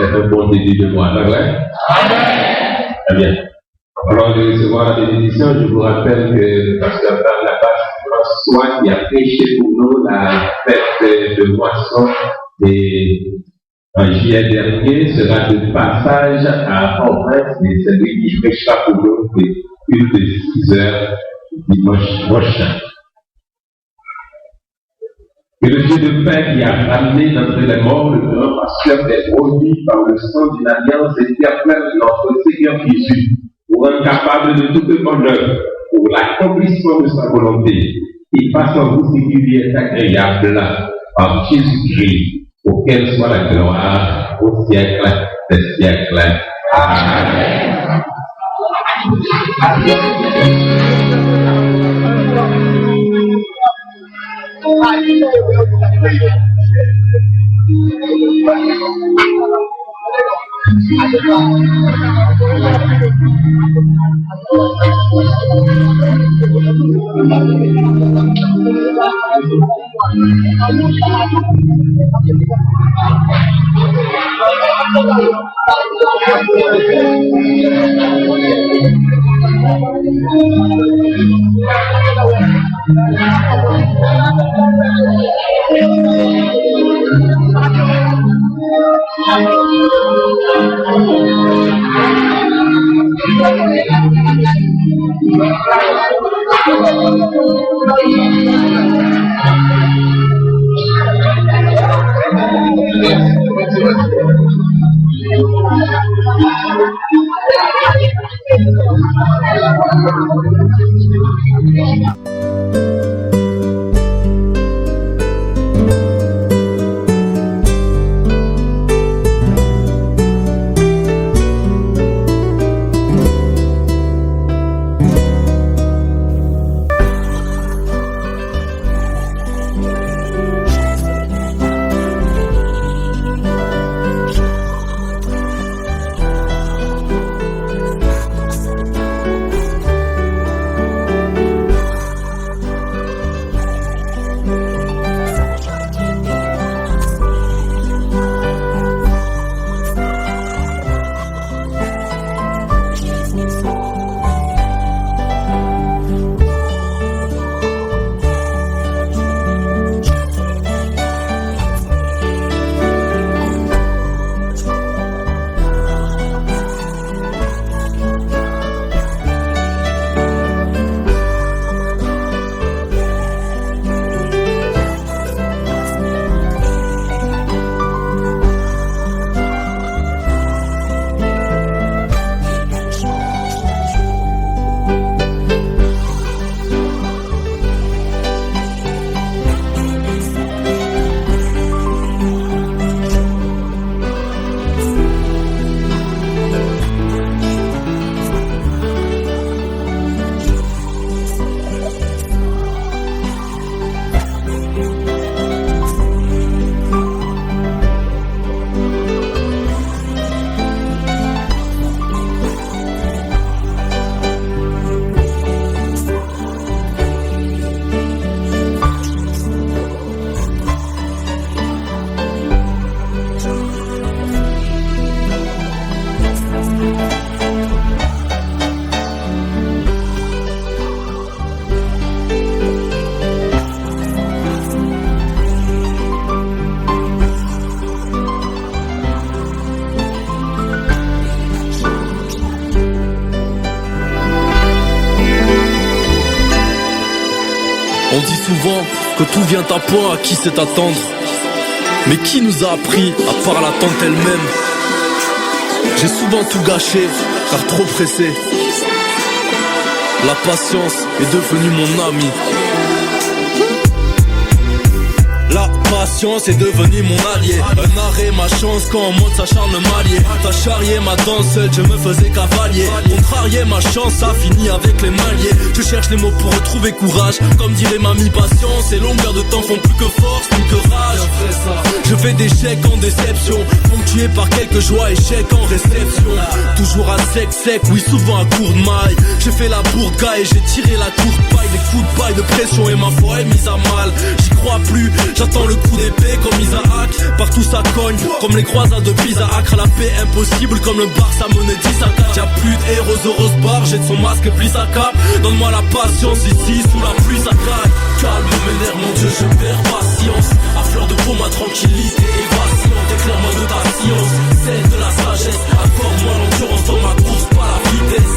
C'est un bon début de moi, c'est vrai? Amen. Très bien. Avant de recevoir la bénédiction, je vous rappelle que le pasteur Barnabas François qui a prêché pour nous la fête de moisson en juillet dernier sera de passage à Port-au-Prince et c'est lui qui prêchera pour nous une de 6 heures dimanche prochain. Que le Dieu de paix qui a ramené d'entre les morts le grand pasteur des produits par le sang d'une alliance éternelle de notre Seigneur Jésus, pour rendre capable de toute bonne œuvre, pour l'accomplissement de sa volonté, il fasse en vous ce qui lui est agréable par Jésus-Christ, pour qu'elle soit la gloire au siècle des siècles. Amen. On dit souvent que tout vient à point à qui sait attendre. Mais qui nous a appris à part l'attente elle-même? J'ai souvent tout gâché, car trop pressé. La patience est devenue mon ami. La patience est devenue mon allié. Un arrêt, ma chance quand on monte s'acharne-malier. T'as charrié ma danse, seule je me faisais cavalier. Contrarié ma chance, ça finit avec les mains liées. Je cherche les mots pour retrouver courage. Comme dirait mamie, patience et longueur de temps font plus que force, plus que rage. Je fais des chèques en déception, ponctué par quelques joies, échecs en réception. Toujours à sec, oui souvent à court de maille. J'ai fait la bourde gars et j'ai tiré la courte paille. Des coups de paille de pression et ma foi est mise à mal. J'y crois plus, j'attends le coup d'épée comme Isaac. Partout ça cogne, comme les croisades de Pisa. Accra la paix impossible comme le Barça monnaie 10 à 4. Y'a plus de héros au rose bar, jette son masque et plie sa cape. Donne-moi la patience ici, sous la pluie ça craque. Calme mes nerfs, mon Dieu je perds patience. À fleur de peau ma tranquillité est vacillante. Éclaire-moi de ta science, celle de la sagesse. Accorde-moi l'endurance dans ma course, pas la vitesse.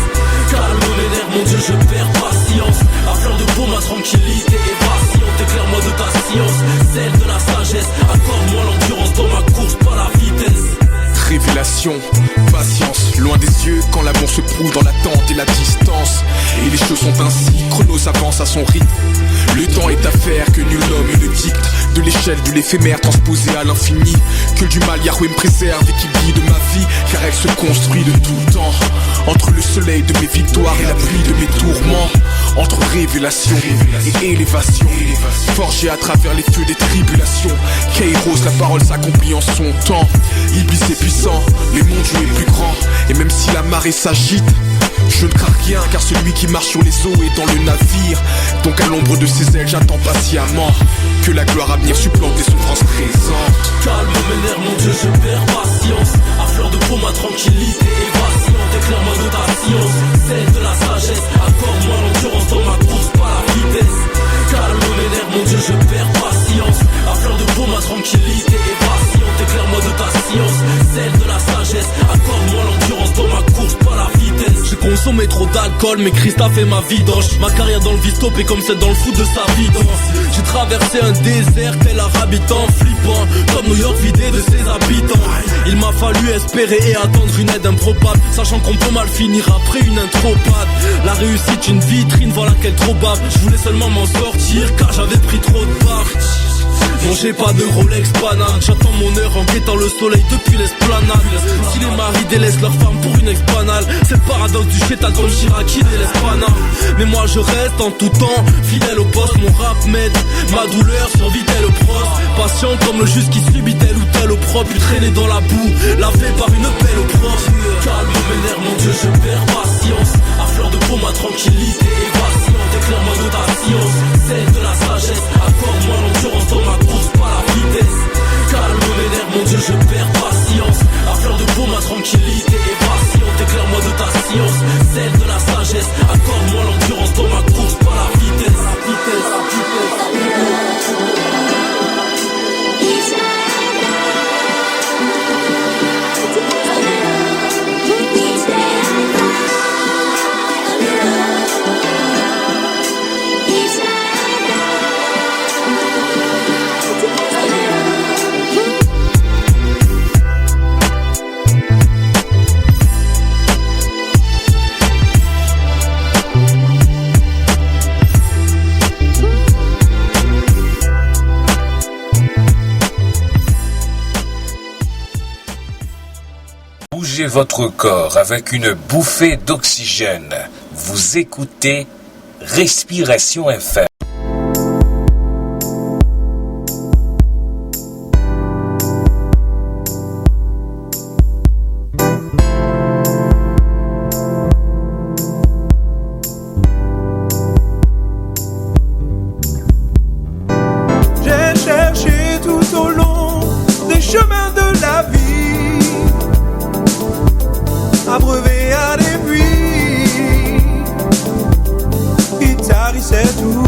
Calme mes nerfs, mon Dieu je perds patience. À fleur de peau ma tranquillité est vacillante. Éclaire-moi de ta science, celle de la sagesse. Accorde-moi l'endurance dans ma course, pas la vitesse. Révélation, patience, loin des yeux quand l'amour se prouve dans l'attente et la distance. Et les choses sont ainsi, Chronos avance à son rythme. Le temps est affaire que nul homme ne dicte. De l'échelle de l'éphémère transposée à l'infini. Que du mal Yahweh me préserve et qu'il guide ma vie. Car elle se construit de tout le temps. Entre le soleil de mes victoires et la pluie de mes tourments. Entre révélation et élévation. Forgé à travers les feux des tribulations. Kairos, la parole s'accomplit en son temps. Iblis est puissant, mais mon Dieu est plus grand. Et même si la marée s'agite, je ne crains rien, car celui qui marche sur les eaux est dans le navire. Donc à l'ombre de ses ailes j'attends patiemment que la gloire à venir supplante les souffrances présentes. Calme mes nerfs, mon Dieu je perds patience. À fleur de peau ma tranquillité est vacillante. Éclaire-moi de ta science, celle de la sagesse. Accorde-moi l'endurance dans ma course, pas la vitesse. Calme mes nerfs, mon Dieu je perds patience. À fleur de peau ma tranquillité est vacillante. Éclaire-moi de ta science, celle de la sagesse. Accorde-moi l'endurance dans ma course, pas la vitesse. J'ai consommé trop d'alcool, mais Christophe fait ma vidange. Ma carrière dans le vistop est comme celle dans le foot de sa vidance. J'ai traversé un désert tel un habitant flippant, comme New York vidé de ses habitants. Il m'a fallu espérer et attendre une aide improbable, sachant qu'on peut mal finir après une intropade. La réussite une vitrine, voilà qu'elle trop bave. Je voulais seulement m'en sortir car j'avais pris trop de part. Non j'ai pas de Rolex Paname. J'attends mon heure en guettant le soleil depuis l'esplanade. Si les maris délaissent leur femme pour une ex-banale, c'est le paradoxe du chétal comme Chirac qui délaisse Paname. Mais moi je reste en tout temps fidèle au poste. Mon rap m'aide, ma douleur survit tel au pros. Patient comme le juste qui subit tel ou tel opprobre. Puis traîné dans la boue, lavé par une pelle au proche. Calme mes nerfs, mon Dieu je perds patience. À fleur de peau ma tranquillité est vacillante. Éclaire-moi de ta science, celle de la sagesse. Accorde-moi l'endurance dans ma course, pas la vitesse. Calme mes nerfs, mon Dieu je perds patience. À fleur de peau ma tranquillité est vacillante. Éclaire-moi de ta science, celle de la sagesse. Accorde-moi l'endurance dans ma course, pas la vitesse. La vitesse, la vitesse, la vitesse. Bougez votre corps avec une bouffée d'oxygène. Vous écoutez Respiration FM. J'ai cherché tout au long des chemins de la vie, abreuvé à des puits qui tarissaient tout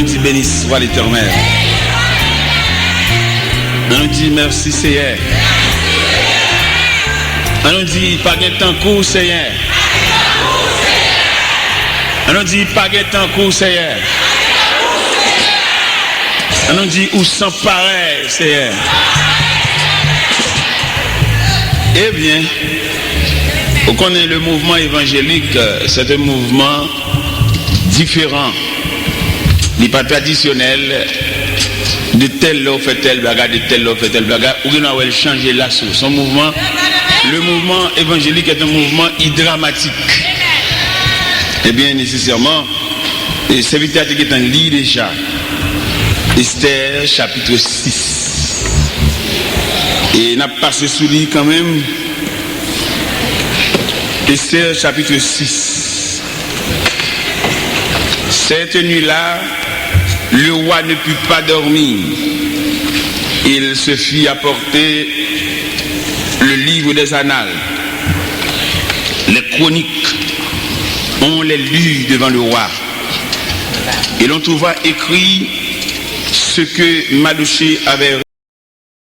nous dit béni soit l'Éternel. On nous dit merci Seigneur. On nous dit pas de temps court Seigneur. On nous dit pas de temps court Seigneur. On nous dit où sans pareil Seigneur. Eh bien, on connaît le mouvement évangélique, c'est un mouvement différent. Il n'est pas traditionnel. De tel l'eau fait tel bagarre, de tel l'eau fait tel bagarre. Ou bien on va changer la source. Son mouvement, le mouvement évangélique est un mouvement dramatique. Eh bien, nécessairement, le serviteur qui est en lit déjà. Esther chapitre 6. Et on a passé sous lui quand même. Esther chapitre 6. Cette nuit-là, le roi ne put pas dormir. Il se fit apporter le livre des annales. Les chroniques, on les lut devant le roi. Et l'on trouva écrit ce que Mardochée avait